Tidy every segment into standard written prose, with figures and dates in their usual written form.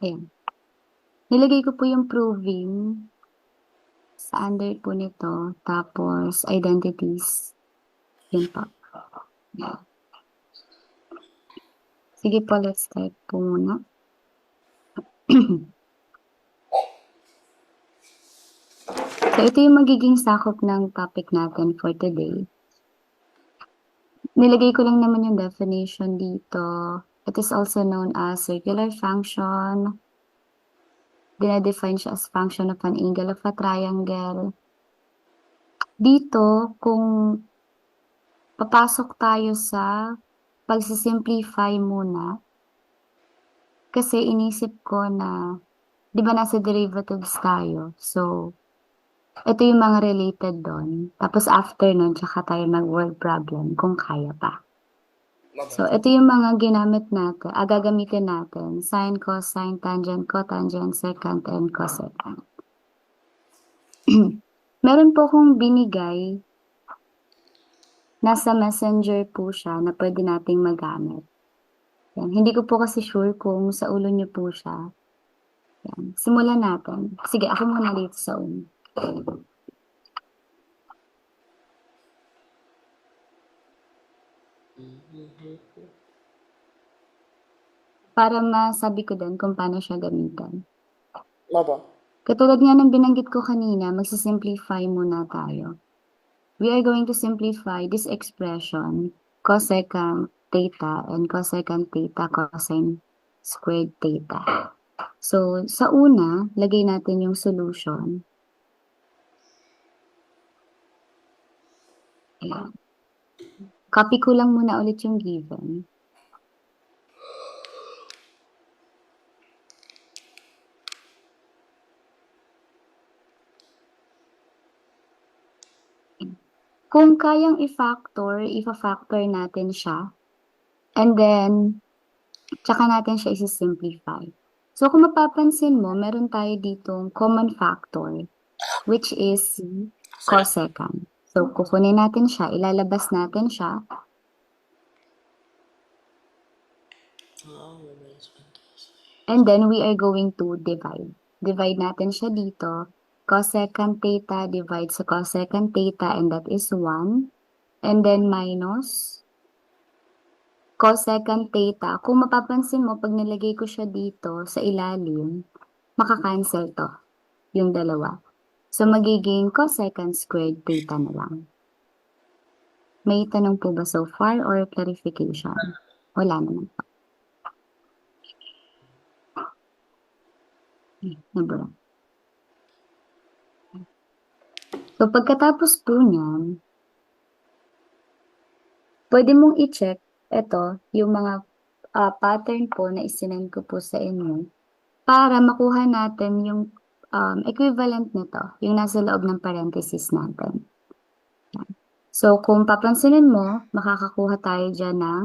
Ayan. Nilagay ko po yung proving sa under po nito. Tapos, identities. Yun po. Sige po, let's type po muna. So, ito yung magiging sakop ng topic natin for today. Nilagay ko lang naman yung definition dito. It is also known as circular function. Dinadefine siya as function of an angle of a triangle. Dito, kung papasok tayo sa pagsisimplify muna, kasi inisip ko na, di ba nasa derivatives tayo? So, ito yung mga related doon. Tapos after nun, tsaka tayo mag-word problem kung kaya pa. So, ito yung mga ginamit natin, gagamitin natin. Sine, cosine, tangent, cotangent, secant, and cosecant. Meron po akong binigay. Nasa messenger po siya na pwede nating magamit. Yan. Hindi ko po kasi sure kung sa ulo niyo po siya. Yan. Simulan natin. Sige, ako muna dito sa ulo. Para masabi ko din kung paano siya gamitin. Opo. Katulad nga ng binanggit ko kanina, magsisimplify muna tayo. We are going to simplify this expression, cosecant theta and cosecant theta cosine squared theta. So, sa una, lagay natin yung solution. Ayan. Copy ko lang muna ulit yung given. Kung kayang i-factor natin siya. And then, tsaka natin siya isi-simplify. So, kung mapapansin mo, meron tayo ditong common factor, which is cosecant. So, kukunin natin siya, ilalabas natin siya. And then, we are going to divide. Divide natin siya dito. Cosecant theta divides sa cosecant theta, and that is 1. And then, minus cosecant theta. Kung mapapansin mo, pag nilagay ko siya dito sa ilalim, makakancel to, yung dalawa. So, magiging cosecant squared theta na lang. May tanong po ba so far or clarification? Wala naman po. Nabura. So, pagkatapos po niyan, pwede mong i-check ito, yung mga pattern po na isinend ko po sa inyo para makuha natin yung equivalent nito, yung nasa loob ng parenthesis natin. So, kung papansinin mo, makakakuha tayo dyan ng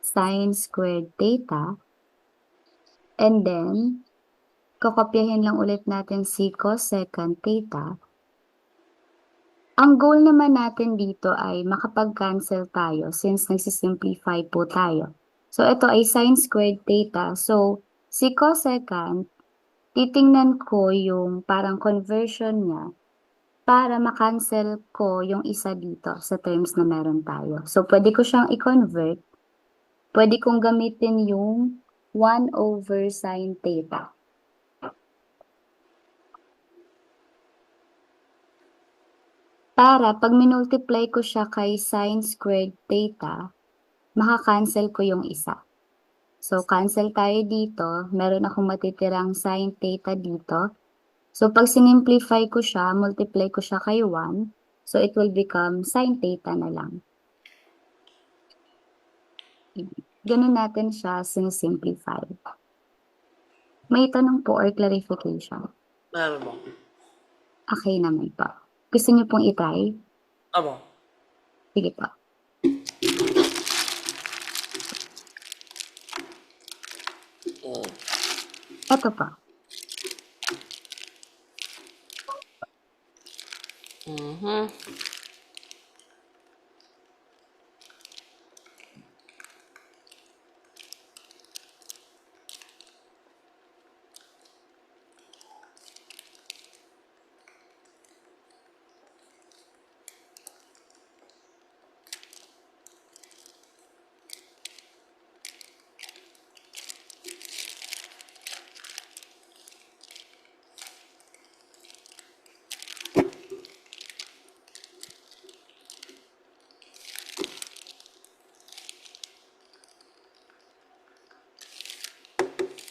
sine squared theta. And then, kakopyahin lang ulit natin si cosecant theta. Ang goal naman natin dito ay makapag-cancel tayo since nagsisimplify po tayo. So, ito ay sine squared theta. So, si cosecant, titingnan ko yung parang conversion niya para makancel ko yung isa dito sa terms na meron tayo. So, pwede ko siyang i-convert. Pwede kong gamitin yung 1 over sine theta. Para pag minultiply ko siya kay sine squared theta, makakancel ko yung isa. So, cancel tayo dito. Meron akong matitirang sine theta dito. So, pag sinimplify ko siya, multiply ko siya kay 1. So, it will become sine theta na lang. Ganun natin siya sinisimplify. May tanong po or clarification? Meron po. Okay naman po. Gusto niyo pong itry? Opo. Sige po. Ito po.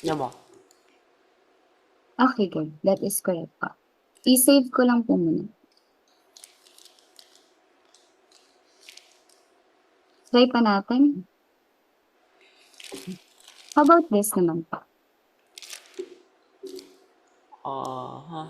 Yan po. Okay, good. That is correct po. I-save ko lang po muna. Try pa natin. How about this naman po? Huh.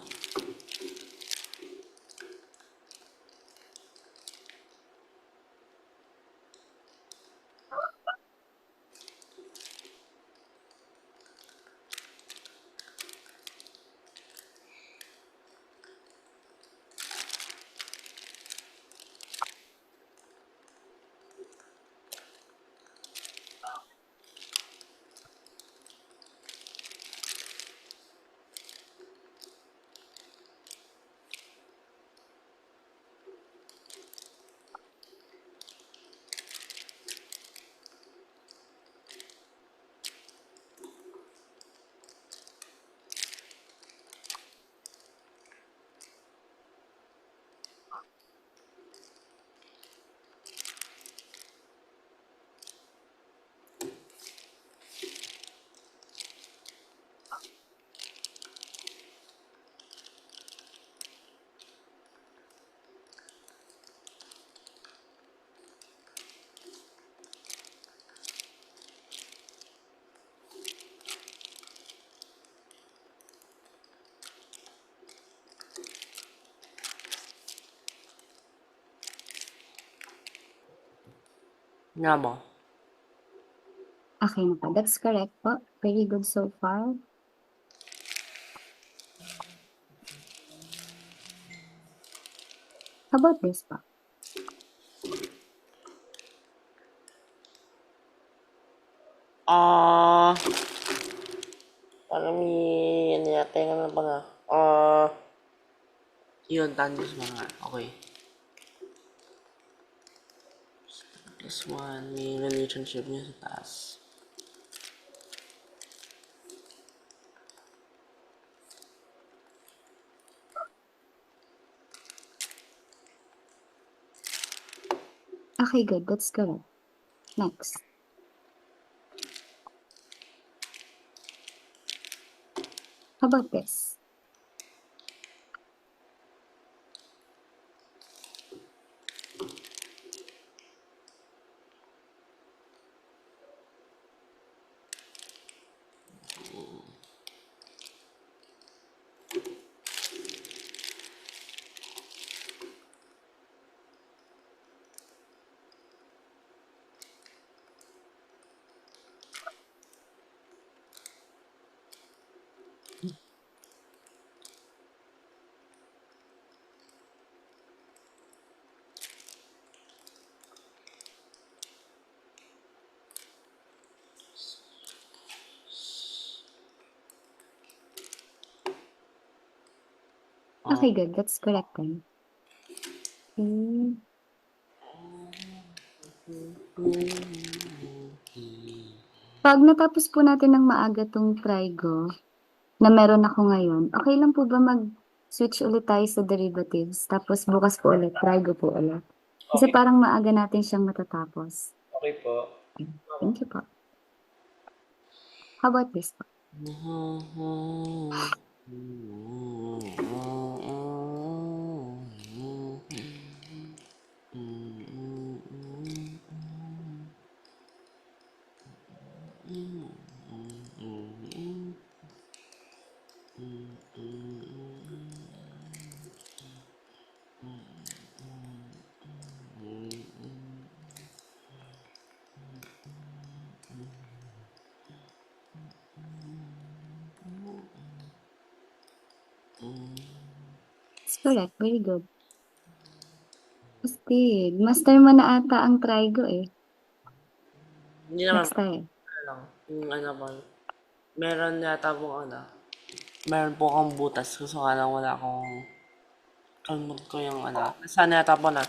Nga po. Okay na po. That's correct po. Very good so far. How about this po? Parang may, ano yata yung ano pa na. Yun, tangos mga. Okay. Plus one, may relationship niya sa taas. Okay, good. That's correct. Next. How about this? Okay, good. That's correct then. Okay. Pag natapos po natin ng maaga tong trigo na meron ako ngayon, okay lang po ba mag-switch ulit tayo sa derivatives? Tapos bukas po ulit, trigo po ulit. Kasi Okay. parang maaga natin siyang matatapos. Okay po. Thank you po. How about this po? It's correct. Very good. Astig. Master mo na ata ang trigo eh. Hindi naman Next po. tayo. Ano lang. Yung ano po. Meron yata pong ano. Meron po akong butas. Gusto nga lang wala akong kalmot ko yung ano. Sana yata po na.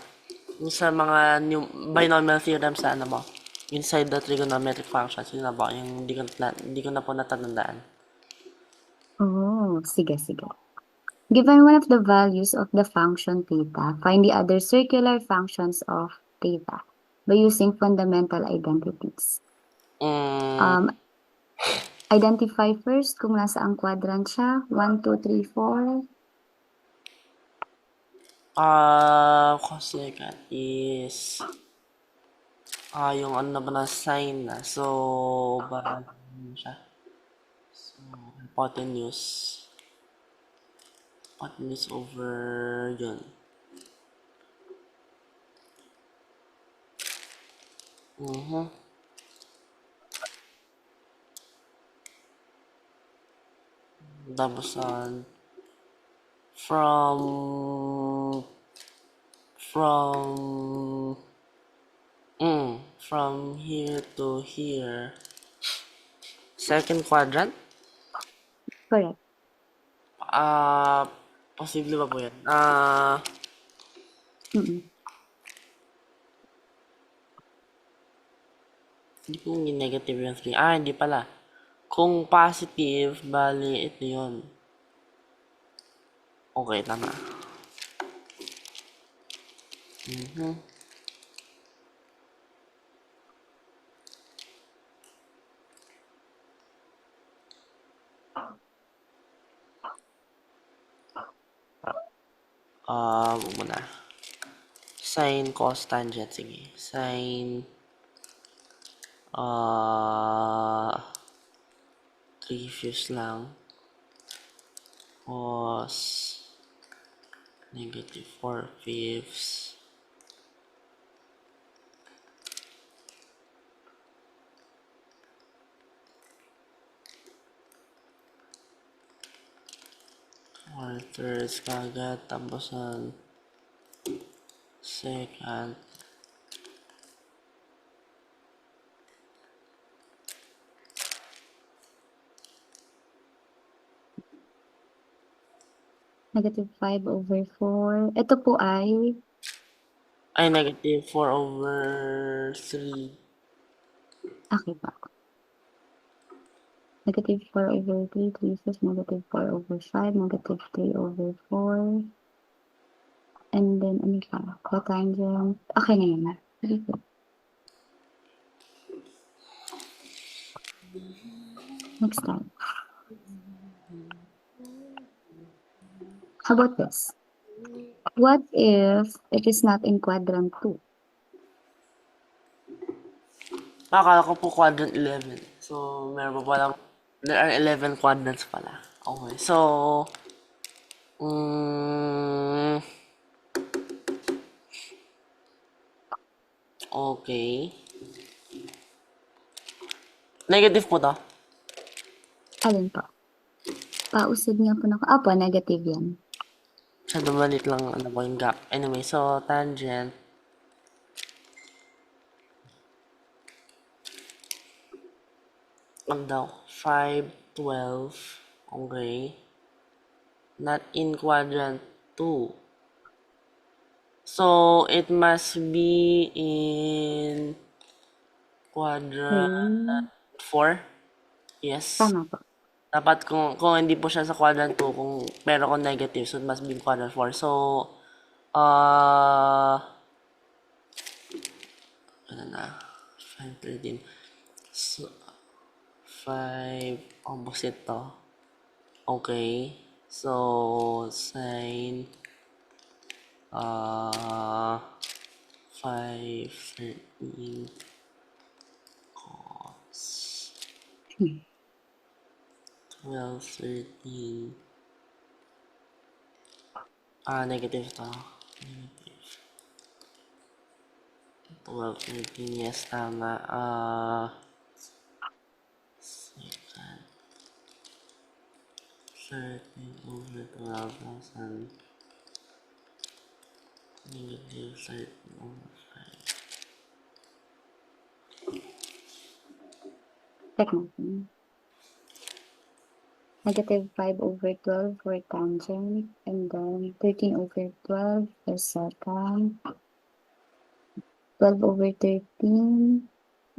Yung sa mga new binomial theorems sa ano po. Inside the trigonometric functions. Yun na po. Yung hindi ko na po natatandaan. Oh, sige, sige. Given one of the values of the function theta, find the other circular functions of theta by using fundamental identities. Mm, Um, Identify first kung nasaang quadrant siya. 1, 2, 3, 4. Cosecant is yung ano ba na sign na. So, ba ano siya? So, hypotenuse. Hypotenuse over yun. Mhm. Tapos, from, from here to here. Second quadrant? Correct. Ah, posible ba po yan? Mm-mm. Hindi po yung negative yung 3. Hindi pala. Kung positive, bali ito yun. Okay, tama. Mhm. Muna. Sine, cos, tangent. Sige. Sine, ah, 3/5 lang. Cos, -4/5. One-thirds kagad. Tapos ang second. -5/4. Ito po ay Ay, -4/3. okay pa. -4/3, 3/5, -4/5, -3/4. And then, ano pa? Cotangent. Okay na yun. Sige po. Next time. How about this? What if it is not in quadrant 2? Akala ko po quadrant 11. So, meron pa palang, there are 11 quadrants pala. Okay. So, mm, okay. Negative po to. Alin po? Pausad nga po na ko. Apo, negative yan. Sa dumalit lang ano po yung gap. Anyway, so tangent. Ano daw? 5, 12. Okay. Not in quadrant 2. So, it must be in quadrant Okay. 4. Yes. Tama po. Dapat kung hindi po siya sa quadrant 2, kung meron ko negative, so it must be in quadrant 4. So, ano na, 5, 13. So, 5, opposite to. Okay. So, sin, 5, 13, cos, Hmm. 12, 13. Negative to. Negative. 12, 13, yes, tama. Second. 13/12,000. Negative 13/5. Check natin. -5/12 for tangent. And then 13/12 is second. 12/13.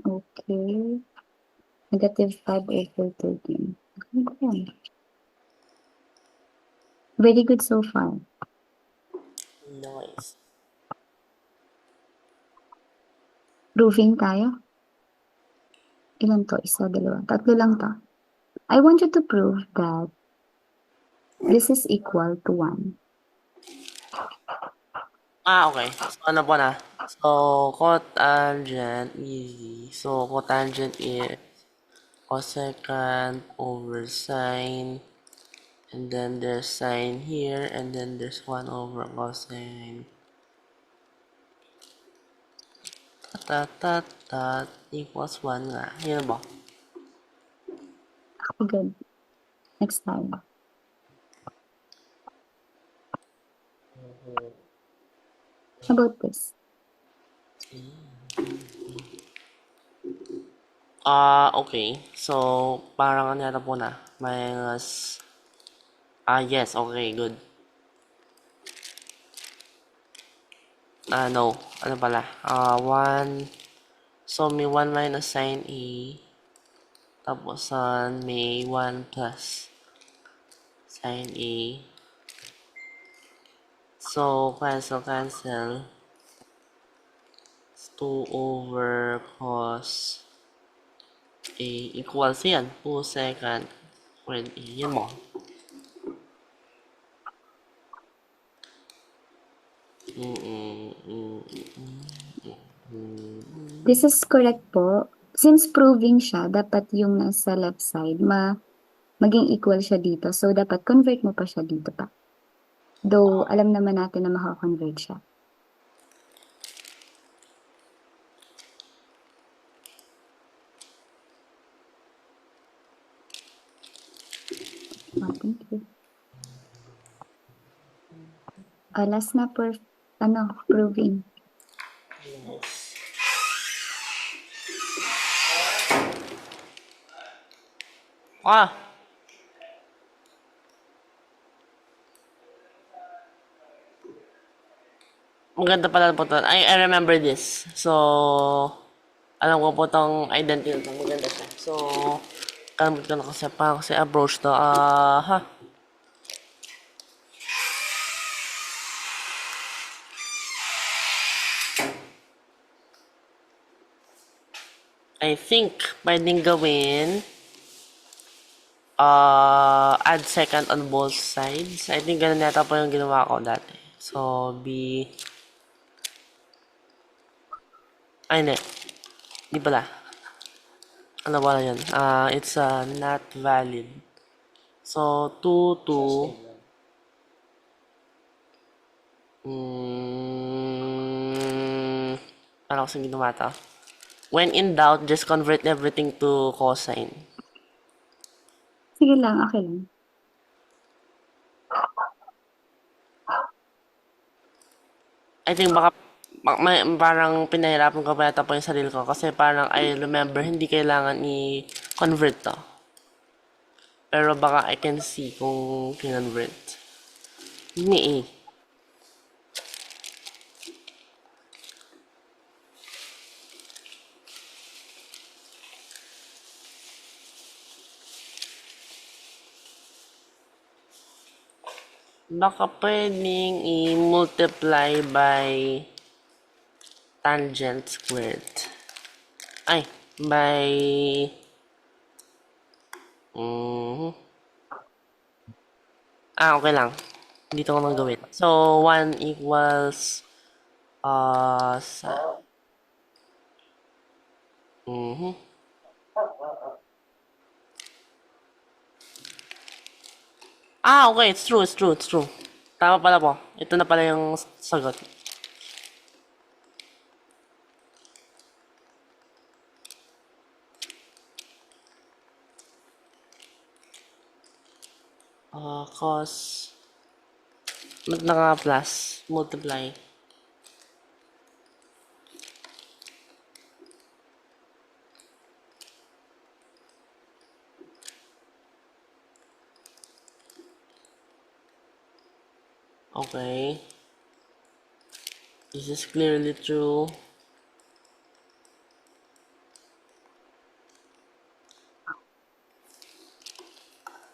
Okay. -5/13. Okay. Very good so far. Nice. Proving tayo. Ilan to? Isa, dalawa. Tatlo lang to. I want you to prove that this is equal to 1. Okay. So, ano po na? So, cotangent, easy. So, cotangent is cosecant over sine. And then there's sine here. And then there's 1 over cosine. Tat equals 1 nga. Yun ba? Ako good. Next time. How about this? Okay. So, parang ano yata po na? Minus... yes. Okay, good. No. Ano pala? 1... So, may 1 minus sine A. Tapos, may 1 plus sine A. So, cancel. It's 2 over cos A equals yan. 2 second squared A. Yan mo. This is correct po. Since proving siya, dapat yung nasa left side, maging equal siya dito. So, dapat convert mo pa siya dito pa. Though, alam naman natin na makakonvert siya. Thank you. Last na proving. Maganda pala po to. I remember this. So, alam ko po tong identity na to. Maganda siya. So, kalamit ko na kasi approach to. I think, pwedeng gawin, add second on both sides. I think ganun yata po yung ginawa ko dati. So, hindi. Di pala. Ano ba yun? It's not valid. So, 2, 2. Paano kasi ginawa to? When in doubt, just convert everything to cosine. Sige lang, okay lang. I think parang pinahirapan ko pa yata po yung sarili ko kasi parang I remember hindi kailangan i-convert to. Pero baka I can see kung kinonvert. Hindi eh. Baka pwedeng i-multiply by tangent squared. Ay, by... okay lang. Dito ko nang gawin. So, 1 equals... okay. It's true. Tama pala po. Ito na pala yung sagot. Cos... Ba't naka-plus? Multiply. Okay. This is clearly true.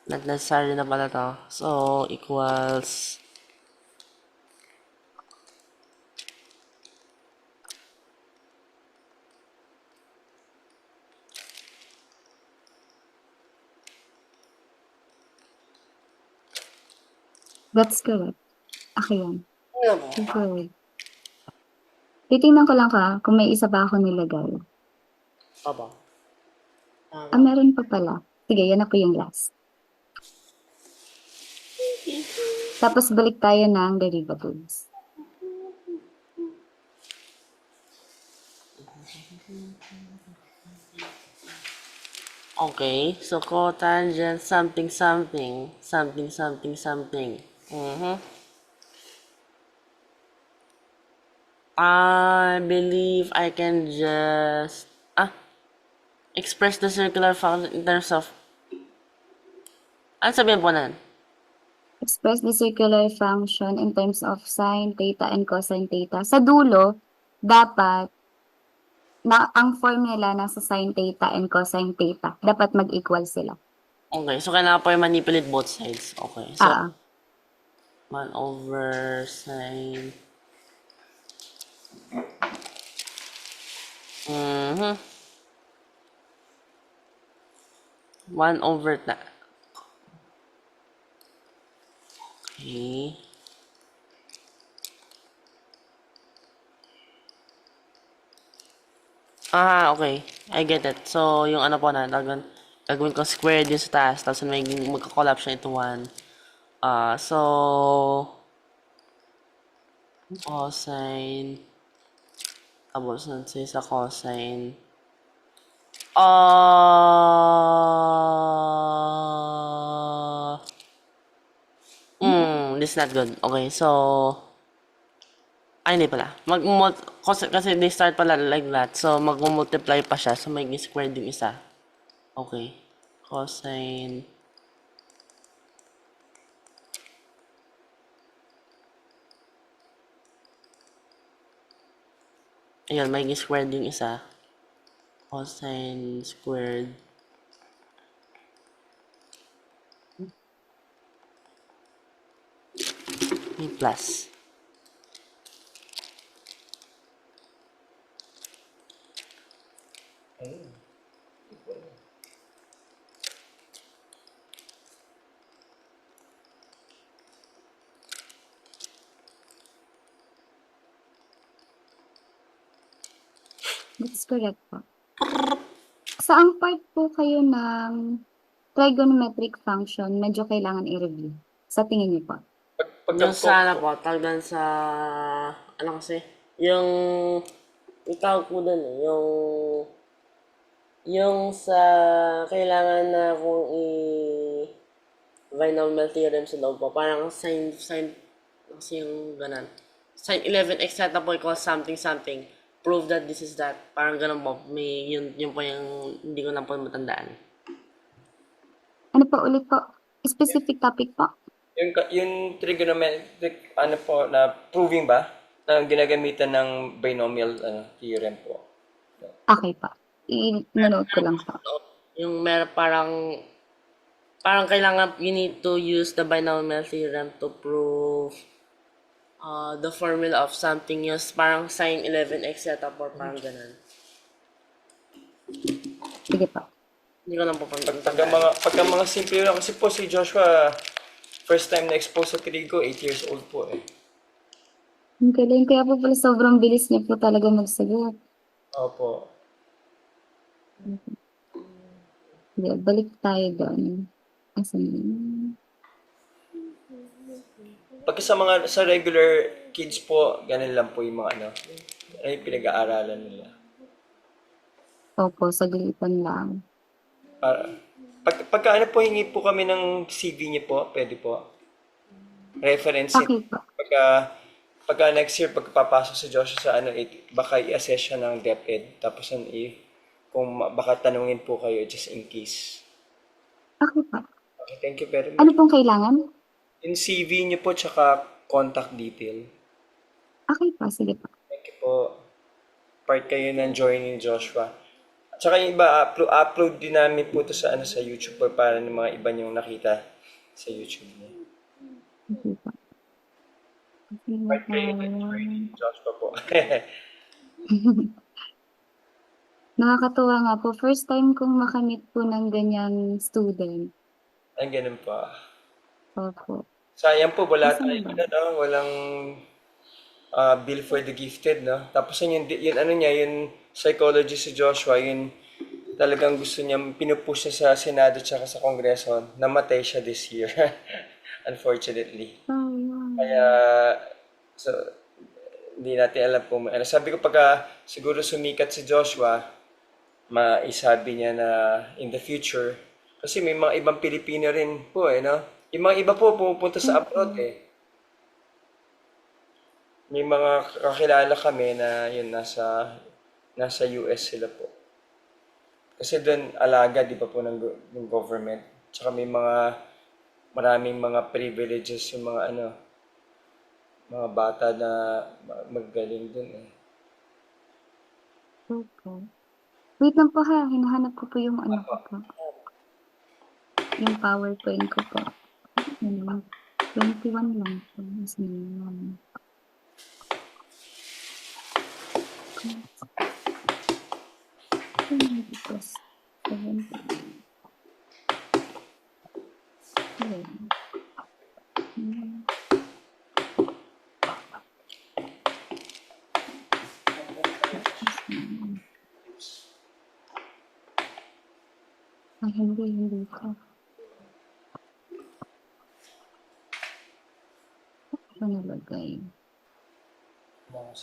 Not necessary na pala to. So, equals... That's correct. Ako yan. Ano mo? Good. Titingnan ko lang kung may isa pa ako nilagay. Aba. Meron pa pala. Sige, yan na po yung last. Tapos balik tayo ng derivatives. Okay, so cotangent something something something something something. I believe I can just express the circular function in terms of ano sabihin po nan? Express the circular function in terms of sine theta and cosine theta. Sa dulo, dapat na ang formula nasa sine theta and cosine theta. Dapat mag-equal sila. Okay, so kailangan po yung manipulate both sides. Okay, so Ah, 1 over sine. Mhm. 1 over that. Okay. Okay. I get it. So, yung ano po na, gagawin ko square din sa taas, tapos magka-collapse siya into 1. So, cosine, tapos natin sa cosine. This is not good. Okay, so, hindi pala. Kasi they start pala like that. So, mag-multiply pa siya. So, may square din isa. Okay. Cosine. Ayan, may square din isa. Cosine squared. May plus. that's correct po. Saang part po kayo ng trigonometric function medyo kailangan i-review? Sa tingin niyo po? Yung sana po, tagdan sa, ano kasi, yung, tawag po dun eh, yung sa, kailangan na kung binomial theorem sa loob po, parang kasi yung ganan. Sin 11x theta po equals something something. Prove that this is that. Parang ganun po. Yun po yung, hindi ko na po matandaan. Ano po ulit po? Specific topic po? Yung trigonometric, ano po, na proving ba? Na ginagamitan ng binomial theorem po. Okay po. I-note ko lang po. Yung meron parang kailangan you need to use the binomial theorem to prove the formula of something use parang sin 11x theta or parang ganun. Sige po. Hindi ko lang po Pagka mga simple lang, kasi po si Joshua, first time na-expose sa trigo, 8 years old po eh. Ang galing. Kaya po pala sobrang bilis niya po talaga magsagot. Opo. Sige, balik tayo doon. Asan yun? Pagka sa regular kids po, ganun lang po yung mga ano yung pinag-aaralan nila. Opo, saglitan lang. Pagka ano po, hingi po kami ng CV niyo po, pwede po. Reference Okay po. pagka next year, pagpapasok si Joshua sa baka i-assess siya ng DepEd. Tapos kung baka tanungin po kayo just in case. Okay po. Okay, thank you very Ano much. pong kailangan? Yung CV niyo po, tsaka contact detail. Okay po, sige po. Thank you po. Part kayo ng join ni Joshua. At saka yung iba, upload din namin po ito sa YouTube para ng mga iba niyong nakita sa YouTube niya. Okay po. Okay, Part kayo ng join ni Joshua po. nakakatuwa nga po. First time kong makamit po ng ganyang student. Ang ganun pa. Opo. Sayang po, wala Asan na tayong ba? ano, no? Walang bill for the gifted, no? Tapos yun ano niya, yun psychology si Joshua, yun talagang gusto niya, pinupush niya sa Senado tsaka sa Kongreso, namatay siya this year. Unfortunately. Kaya, Sayang. so, hindi natin alam kung ano. Sabi ko pagka siguro sumikat si Joshua, maisabi niya na in the future, kasi may mga ibang Pilipino rin po eh, no? Yung mga iba po pumupunta sa abroad Mm. eh. May mga kakilala kami na yun, nasa US sila po. Kasi doon alaga, di ba po, ng government. Tsaka may maraming mga privileges yung mga ano, mga bata na magaling doon eh. Okay. Wait lang po ha, hinahanap ko po yung ano ko Ako, po. Yung PowerPoint ko po. Ano, 21 lang siya. Mas naman. Plus 70. Ayun. Hmm. Mas naman. Ay, hindi ko. Ano nalagay? mga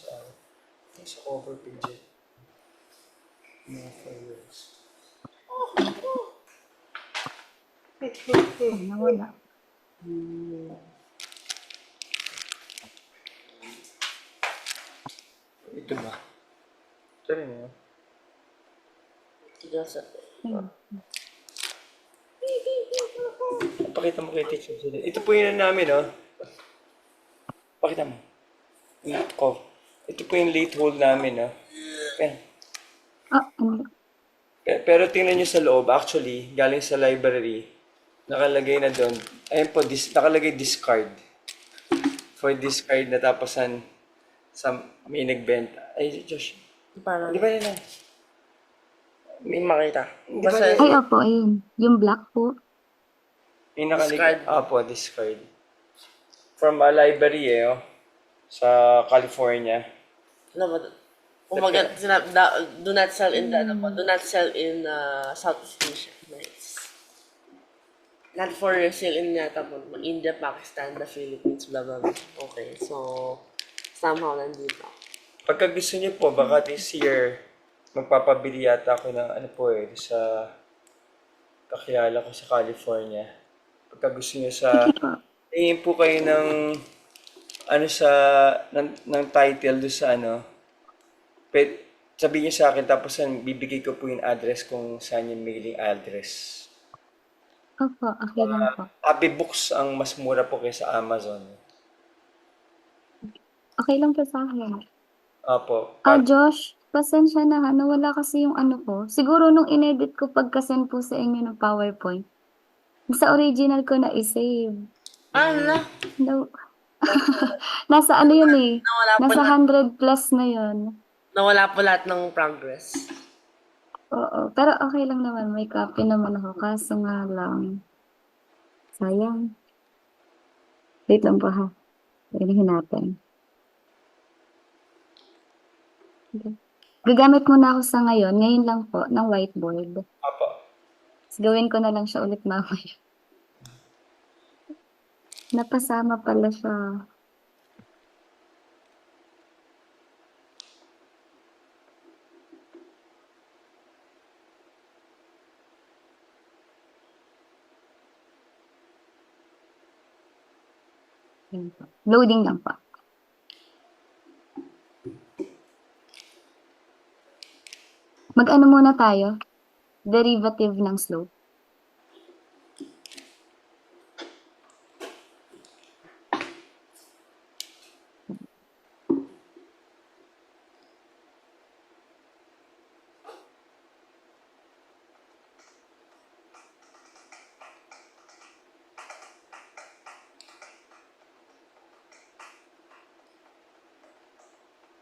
sa cover page eh. Mga fireworks. Oh, nawala. Ito ba? Ito rin yun. Tigas. Ayun. Pakita mo kay teacher sila. Ito po yun namin, oh. Pakita mo. Ko. Ito po yung late hold namin, oh. Ayan. Ah, ano? Pero tingnan nyo sa loob, actually, galing sa library, nakalagay na doon, ayun po, nakalagay discard. For discard na tapasan sa may nagbenta. Ay, Josh, Parang, di ba yun na? may makita. Di ba Basta, yun? Ay, opo, ayun. Yung black po. May nakalagay, discard. po, discard. From a library eh, oh, sa California. Ano ba? Umaga, do not sell in the, ano po, do not sell in Southeast Asia. Nice. Not for sale in yata po. India, Pakistan, the Philippines, blah, blah, blah. Okay, so, somehow nandito. Pagka gusto niyo po, baka this year, magpapabili yata ako ng ano po eh, sa kakilala ko sa California. Pagka gusto niyo Sige sa, po. tingin po kayo ng, ano sa, ng title do sa ano, sabihin niyo sa akin, tapos bibigay ko po yung address kung saan yung mailing address. Opo, okay lang po. Abi Books ang mas mura po kaysa Amazon. Okay lang po sa akin. Opo, Ah, para, Josh, pasensya na ha, nawala kasi yung ano ko. Siguro nung inedit ko pagka-send po sa inyo ng PowerPoint, sa original ko na i-save. Ala, No. Nasa ano yun eh. nawala po Nasa lahat, 100 plus na yun. nawala po lahat ng progress. Oo, pero okay lang naman. May copy naman ako. Kaso nga lang, sayang. Wait lang po ha. Inihin natin. Okay. Gagamit muna ako sa ngayon. Ngayon lang po, ng whiteboard. opo. Tapos gawin ko na lang siya ulit mamaya. Napasama pala siya. Yun po. Loading lang po. Mag-ano muna tayo? Derivative ng slope.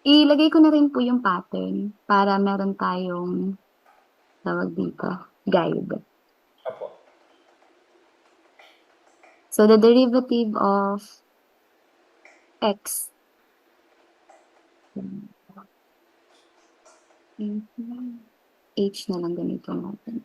Ilagay ko na rin po yung pattern para meron tayong tawag dito, guide. Opo. So the derivative of x. H na lang ganito natin.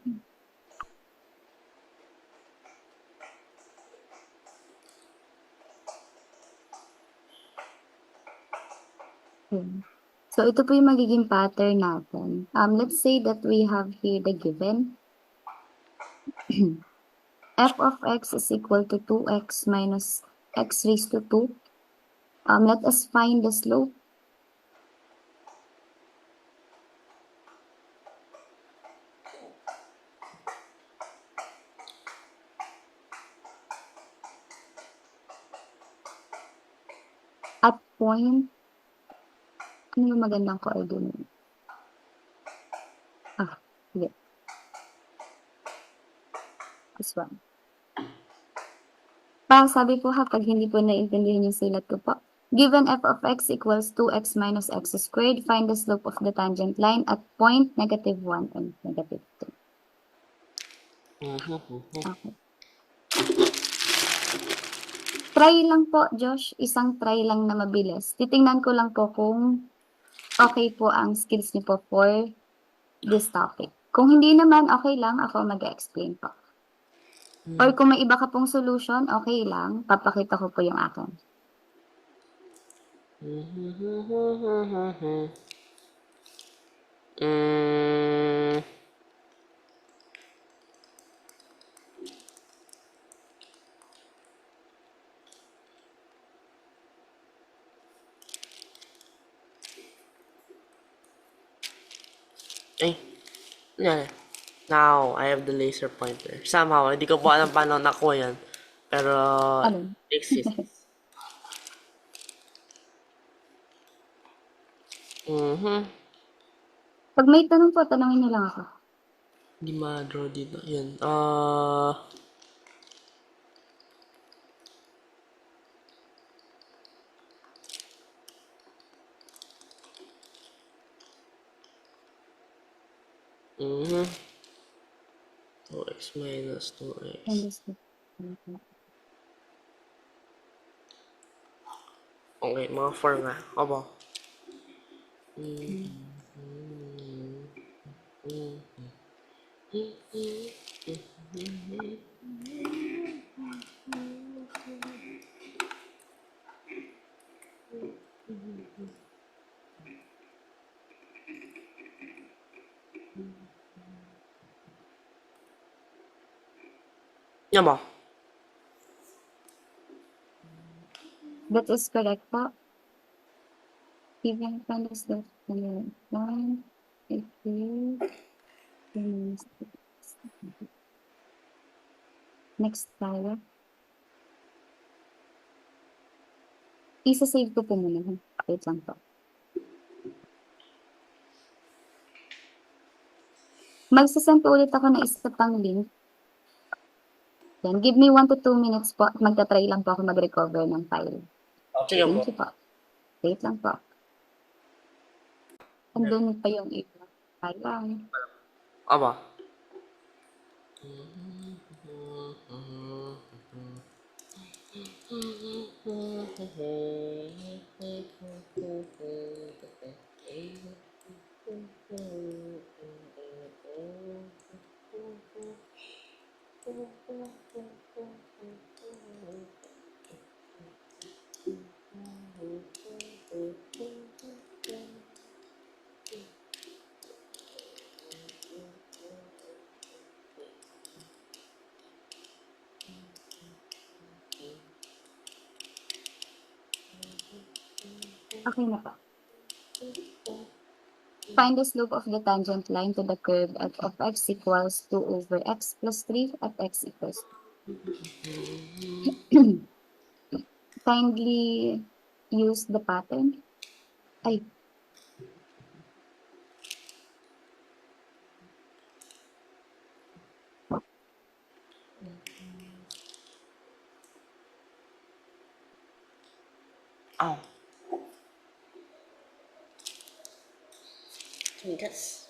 So ito po yung magiging pattern natin. Let's say that we have here the given. F of x is equal to 2x minus x raised to 2. Let us find the slope. At point, ano yung magandang coordinate? Yeah. This one. Sabi po ha, pag hindi po naiintindihan yung sulat ko po. Given f of x equals 2x minus x squared, find the slope of the tangent line at point -1 and -2. Okay. Try lang po, Josh. Isang try lang na mabilis. Titingnan ko lang po kung okay po ang skills niyo po for this topic. Kung hindi naman, okay lang. Ako mag-explain po. Or kung may iba ka pong solution, okay lang. Papakita ko po yung akin. Yan. Now, I have the laser pointer. Somehow, hindi ko po alam paano nakuha yan. Pero, Ano? it exists. Pag may tanong po, tanongin niyo lang ako. Hindi ma-draw dito. Yan. Mhm. 2x minus 2x. Understood. Okay, mga 4 nga. Opo. Yan ba? That is correct po. Even find the slope of the line. Next tayo. Isa-save ko po muna. Wait lang po. Magsasend po ulit ako ng isa pang link. Then, give me 1 to 2 minutes po. Magta-try lang po ako mag-recover ng file. Okay po. Thank you po. Wait lang po. Andun pa yung iba. Sayang. Opo. Okay na po. Find the slope of the tangent line to the curve f of x equals 2 over x plus 3 at x equals 2. Kindly use the pattern. Ay. Ow. Tigas.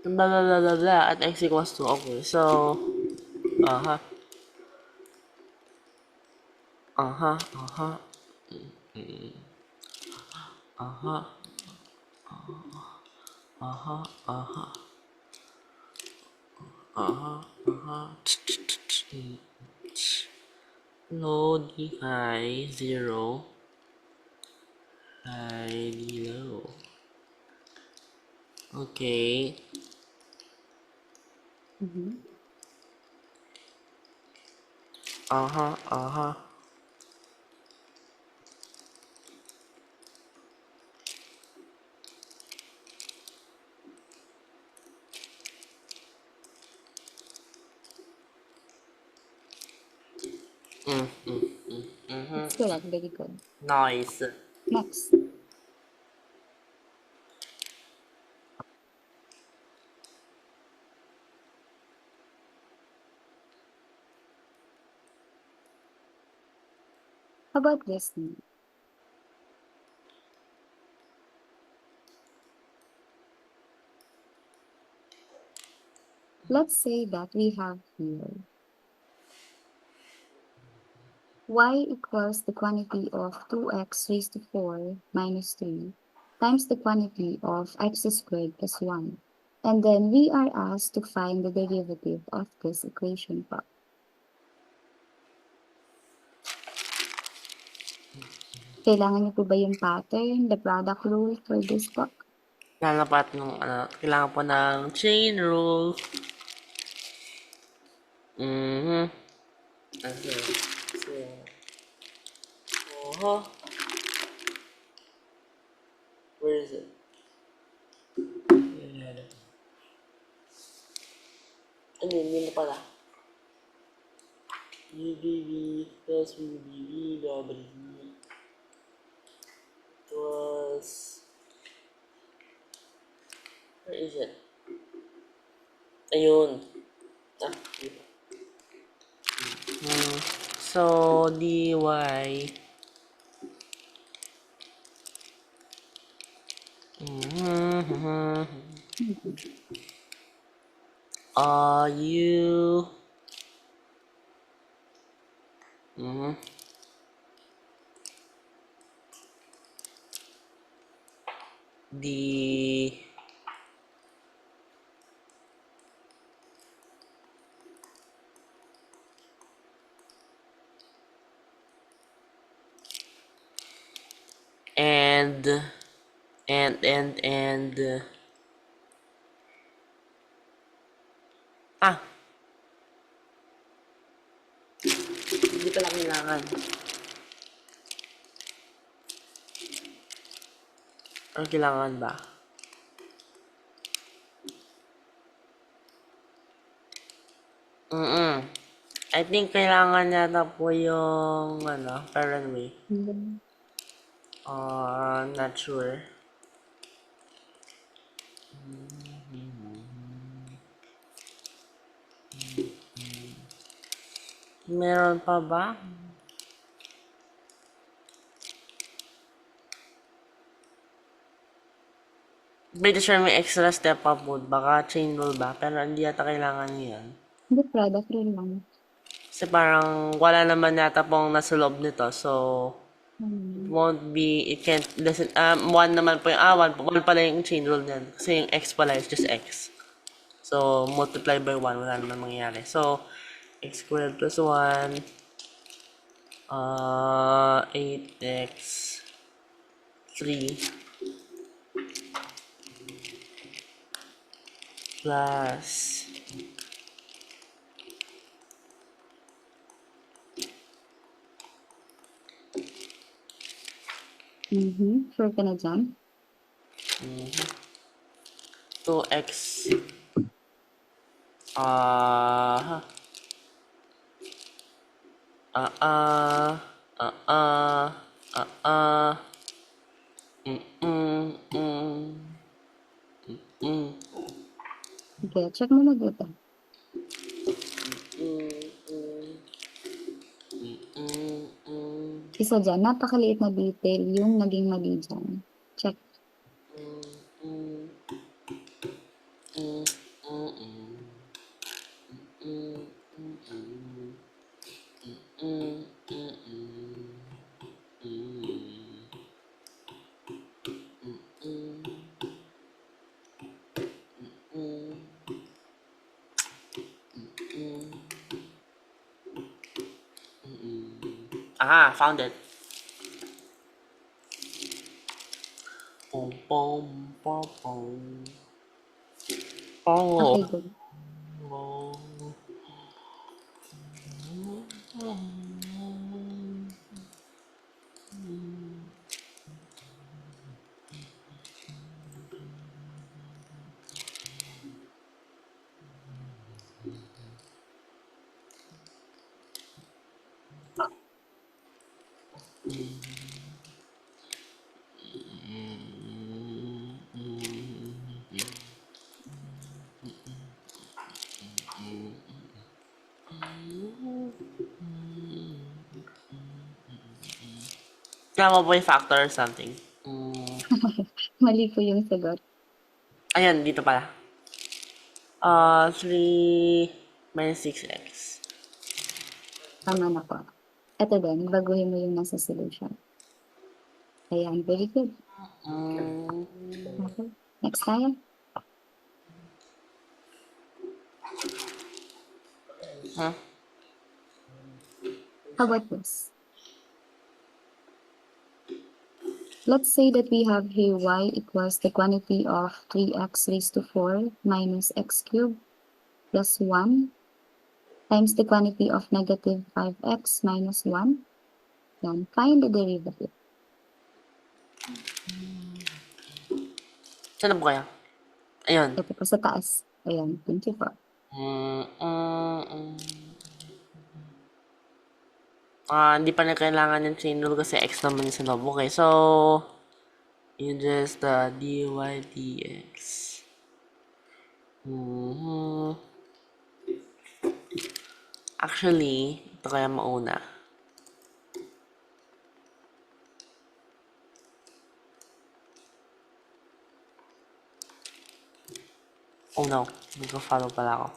blah blah blah blah blah at x equals 2. Okay, so, aha, aha, aha, aha, aha, aha, aha, aha, load high 0, high low. Okay. Mhm. Aha, aha. It's correct. Very good. Nice. Next. How about this one? Let's say that we have here y equals the quantity of 2x raised to 4 minus 3 times the quantity of x squared plus 1. And then we are asked to find the derivative of this equation po. Kailangan niyo po ba yung pattern, the product rule for this po? Lalapat nung kailangan po ng chain rule. Okay. So, where is it? Ano yun? Yun na pala. UBV plus UBV W plus... Where is it? Ayun. Dito. So, dy u the and hindi pala kailangan. Ano kailangan ba? I think kailangan yata po yung parent way. Not sure. Meron pa ba? Pretty sure may extra step up mode. Baka chain rule ba? Pero hindi yata kailangan yan. The product rule lang. Kasi parang wala naman yata pong nasa loob nito. So, it won't be, it can't, doesn't, one naman po yung, one pala yung chain rule niyan. Kasi yung x pala is just x. So, multiply by 1, wala naman mangyayari. So, x squared plus 1, 8x, 3, plus, Sure ka na dyan? 2x, Okay, check mo na dito. Isa dyan, napakaliit na detail yung naging mali dyan. Check. Found it. Pom pom pom pom. Oh. Okay, good. Tama ba yung factor or something? Mm. Mali po yung sagot. Ayan, dito pala. 3 minus 6x. Tama na po. Ito din, baguhin mo yung nasa solution. Ayan, very good. Okay. Next tayo. Huh? How about this? Let's say that we have here y equals the quantity of 3x raised to 4 minus x cubed plus 1 times the quantity of negative 5x minus 1. Yan, find the derivative. Saan na po kaya? Ayun. Ito po sa taas. Ayan, thank you po. Hindi pa na kailangan yung chain rule kasi x naman yung sa loob. Okay, so you just dy dx. Actually, ito kaya mauna. Oh no, nagka-follow pala ako.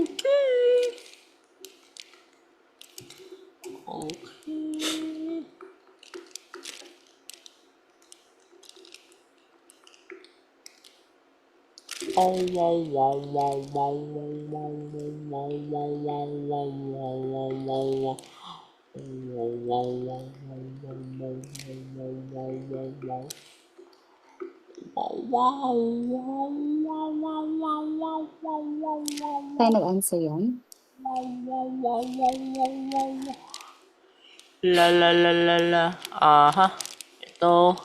Okay. Final answer yan. La la la la la. Ito.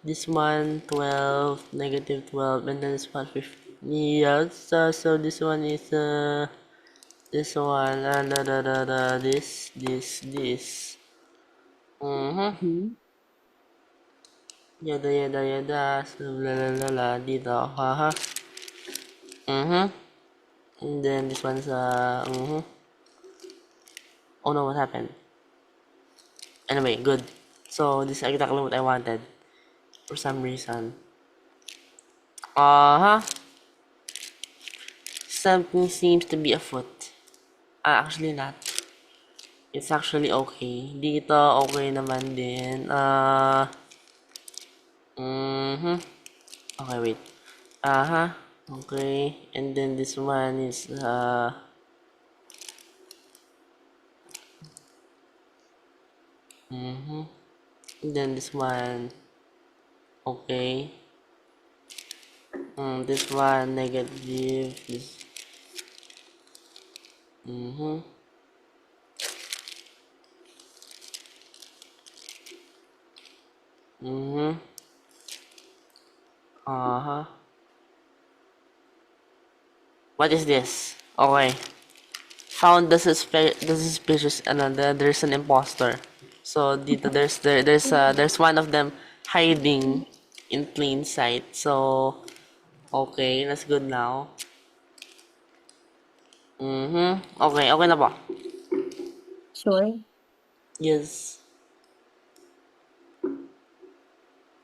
This one 12, negative 12, and then this one 15. Yes, so this one is this one, this. Hmm. Yada yada yada, so la la la la, dito, haha. And then this one's oh no, what happened? Anyway, good. So this is exactly what I wanted. For some reason. Something seems to be afoot. Actually not. It's actually okay. Dito, okay naman din. Okay, wait. Okay. And then this one is, and then this one, okay. This one, negative, this, What is this? Okay. found the suspicious, there's an imposter. So dito there's one of them hiding in plain sight. So okay, that's good now. Okay, okay na ba? Sure? Yes.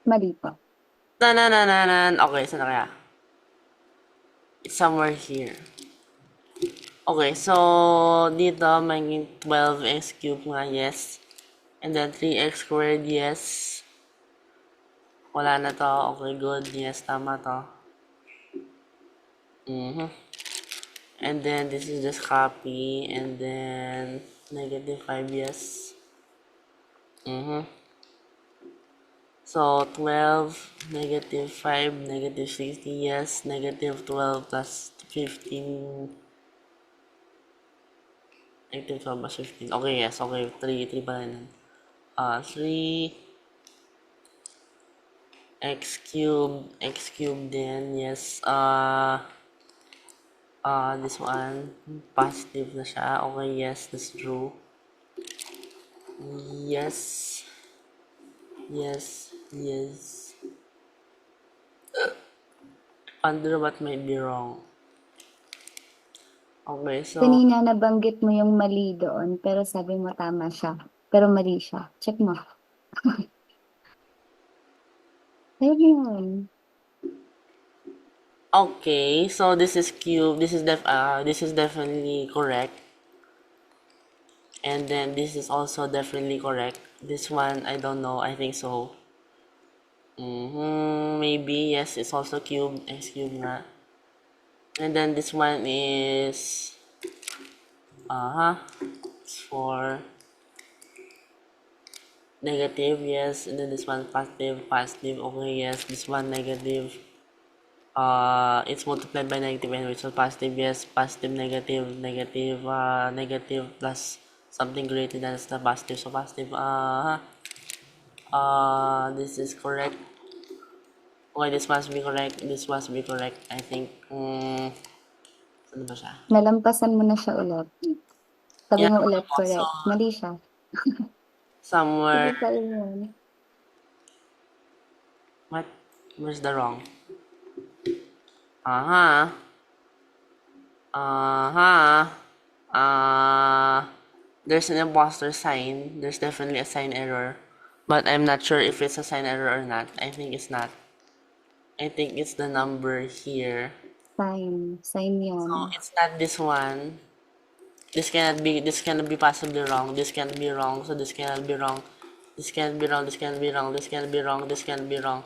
Mali po. Okay, saan na kaya? It's somewhere here. Okay, so dito maging 12x cubed nga, yes. And then 3x squared, yes. Wala na to. Okay, good. Yes, tama to. And then this is just copy. And then negative 5, yes. So 12, negative 5, negative 60, yes. Negative 12 plus 15. Negative 12 plus 15. Okay, yes. Okay, 3 pala yun. 3 x cubed then, yes. This one, positive na siya. Okay, yes, that's true. Yes. Yes. Yes. Wonder what might be wrong. Okay, so, Kanina nabanggit mo yung mali doon, pero sabi mo tama siya. Pero mali siya. Check mo. Ayun. okay, so this is cube. This is definitely correct. And then this is also definitely correct. This one, I don't know. I think so. Maybe, yes, it's also cube. X cube nga. And then this one is, it's for negative, yes. And then this one positive, okay, yes. This one negative. It's multiplied by negative anyway, so positive, yes. Positive, negative, negative plus something greater than the positive, so positive. This is correct. Okay, this must be correct. This must be correct. I think. Ano ba siya? Nalampasan mo na siya ulit. Sabi Yeah, mo ulit, so correct. Mali siya. somewhere. Sige pa yun. What? Where's the wrong? Aha. Aha. There's an imposter sign. There's definitely a sign error. But I'm not sure if it's a sign error or not. I think it's not. I think it's the number here. Sign. Sign So yun. it's not this one. This cannot be possibly wrong. This cannot be wrong. So this cannot be wrong. This cannot be wrong. This cannot be wrong. This cannot be wrong. This cannot be wrong.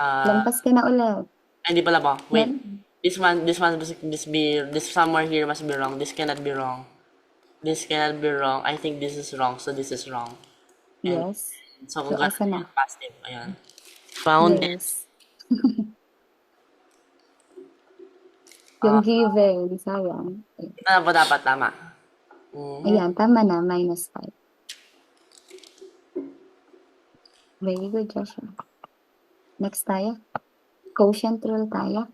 Lampas ka na ulit. Hindi pala ba? Wait. Yan. This somewhere here must be wrong. This cannot be wrong. This cannot be wrong. I think this is wrong. So this is wrong. And Yes. so So, kung gano'n asa na? yung positive. Ayan. Found it. Yes. Yung given, sayang. Ano po dapat tama? Ayan, tama na, -5. Very good, Joshua. Next tayo. Quotient rule tayo.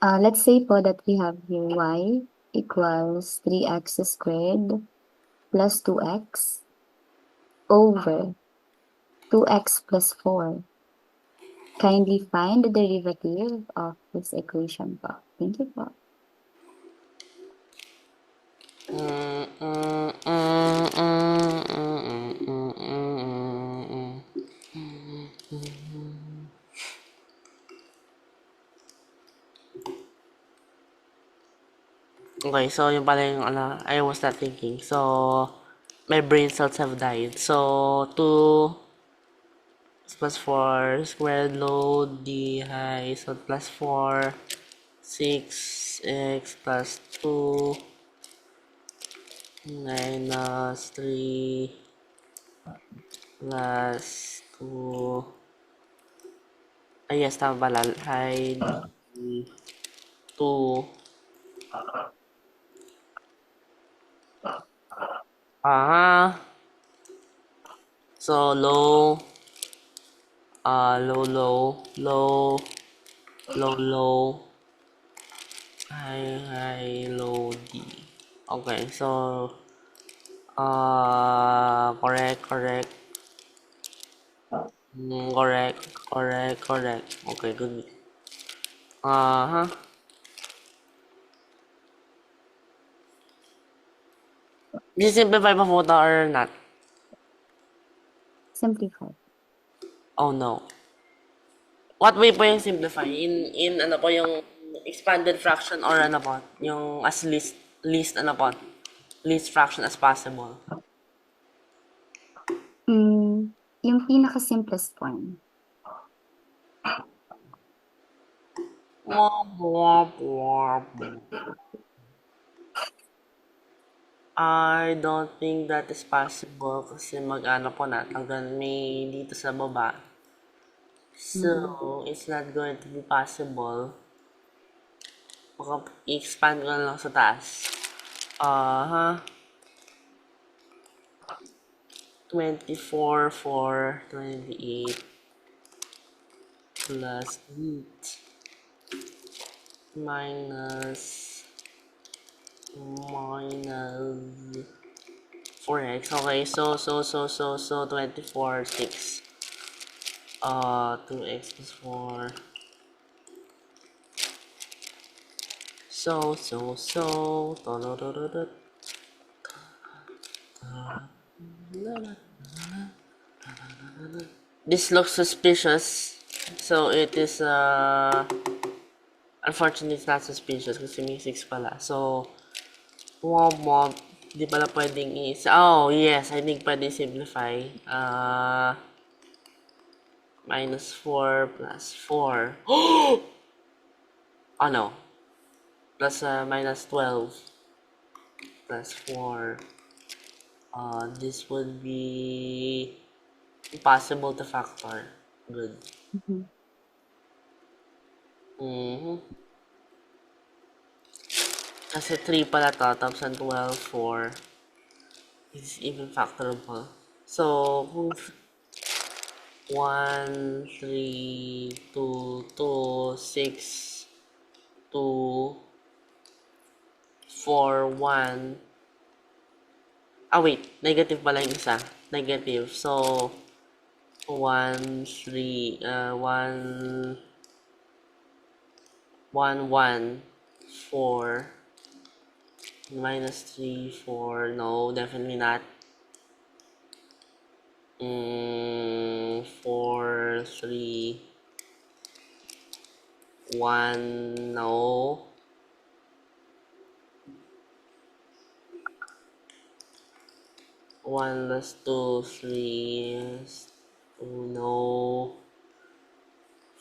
Let's say po that we have here y equals 3x squared plus 2x over 2x plus 4. Kindly find the derivative of this equation po. Thank you po. Okay, so yung pala yung I was not thinking. So, my brain cells have died. So, 2 plus 4 squared load d high. So, plus 4, 6x plus 2 minus 3 plus 2. Yes, tama pala. High d 2 Uh-huh. So, low, low, low, low, low, low, high, high, low, D. Okay, so, correct, correct. Correct, correct, correct. Okay, good. Uh-huh. Did you simplify pa photo or not? Simplify. Oh, no. What way po yung simplify? In ano po yung expanded fraction or ano po? Yung as least ano po? Least fraction as possible. Yung pinaka-simplest form. I don't think that is possible kasi mag-ano po na hanggang may dito sa baba. So, it's not going to be possible. Baka i-expand ko na lang sa taas. Aha. 24 for 28 plus 8 minus 4x. Okay, so 24 6. 2x plus 4. So. This looks suspicious. So it is unfortunately it's not suspicious kasi may 6 pala. So womp, di pala pwedeng oh yes, I think pwede simplify. Minus 4 plus 4. Oh no. Plus minus 12 plus 4. This would be impossible to factor. Good. Mhm. Kasi 3 pala to, tapos ang 12, 4. Is even factorable. So, kung 1, 3, 2, 2, 6, 2, 4, 1. Wait. Negative pala yung isa. Negative. So, 1, 3, 1, 1, 1, 4, minus 3, 4. No, definitely not. 4, 3, 1, no. 1 plus 2, 3, 2, no.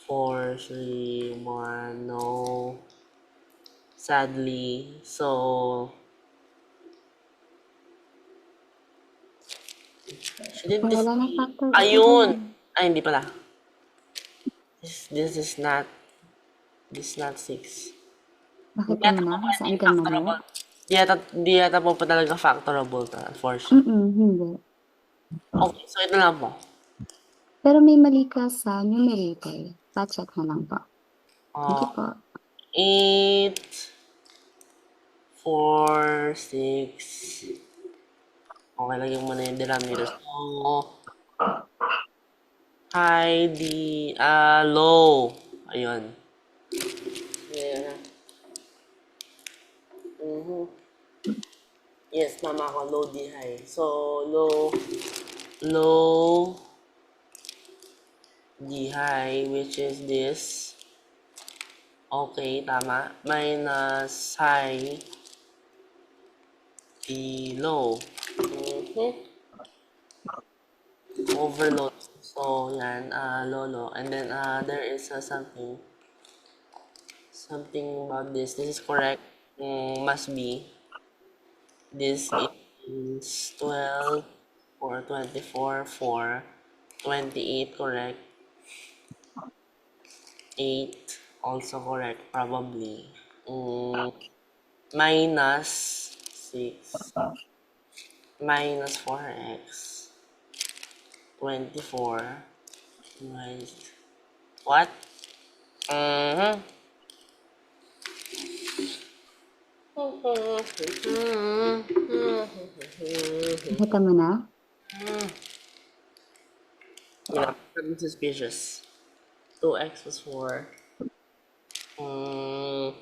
4, 3, 1, no. Sadly, so shouldn't this Wala ng be... factor Ayun! overrun. Ay, hindi pala. This is not... This is not 6. Hindi Nakita mo yata na po kung saan pwedeng ka mali? factorable. Di yata po pa talaga factorable to, unfortunately. Hindi. Okay, so ito lang po. Pero may mali ka sa numerator. Pa-check na lang po. Thank you Uh, po. 8, 4, 6. Okay, lagyan mo na yung denominator. So, high, low. Ayun. Ayan na. Yes, tama ako. Low, D, high. So, low, D, high, which is this. Okay, tama. Minus high, D, low. Overload. So, yan, low. And then, there is something about this. This is correct. Must be. This is 12 for 24 for 28, correct. 8, also correct, probably. Minus 6. minus 4x 24 minus what? Mhm. Nakita mo na? Yeah, I'm suspicious. 2x was 4. Mm,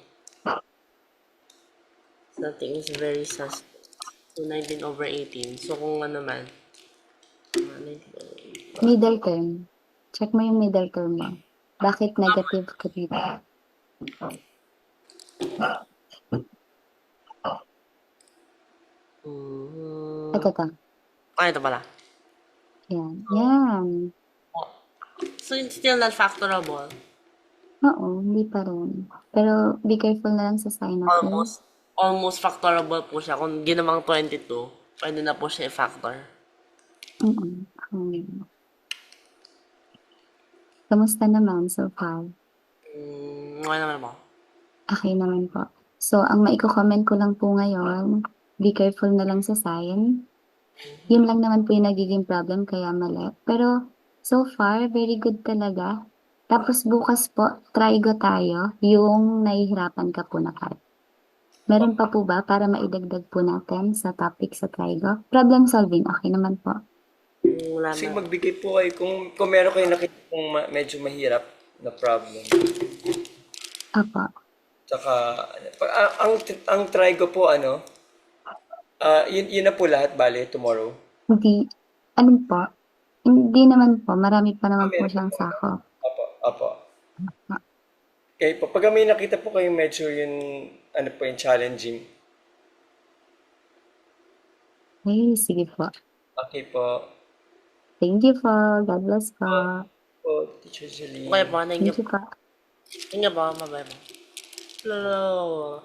something is very suspect. So, 19 over 18. So, kung ano man. 19 over 18. Middle term. Check mo yung middle term mo. Bakit negative ka dito? Ito to. Ito pala. Yan. Yan. So, it's still not factorable. Oo, hindi pa rin. Pero be careful na lang sa sign, okay? Almost factorable po siya. Kung ginamang 22, pwede na po siya i-factor. Kamusta naman so far? Okay naman po. Okay naman po. So, ang maiko-comment ko lang po ngayon, be careful na lang sa sign. Yun lang naman po yung nagiging problem, kaya mali. Pero, so far, very good talaga. Tapos bukas po, trigo tayo, yung nahihirapan ka po na part. Meron pa po ba para maidagdag po natin sa topic sa trigo? Problem solving, okay naman po. Wala Kasi na. magbigay po kayo kung meron kayong nakita kung medyo mahirap na problem. Apo. Tsaka, ang try ko po, yun na po lahat, bale, tomorrow. Hindi, ano po? Hindi naman po, marami pa naman po Meron siyang po. sako. Apo. Okay po, pag may nakita po kayong medyo yung, yung challenging, Ay, sige po. okay po. Thank you po. God bless po. Teacher Celine. Okay po, thank you. Thank you po. Thank you po, mabay po. Hello.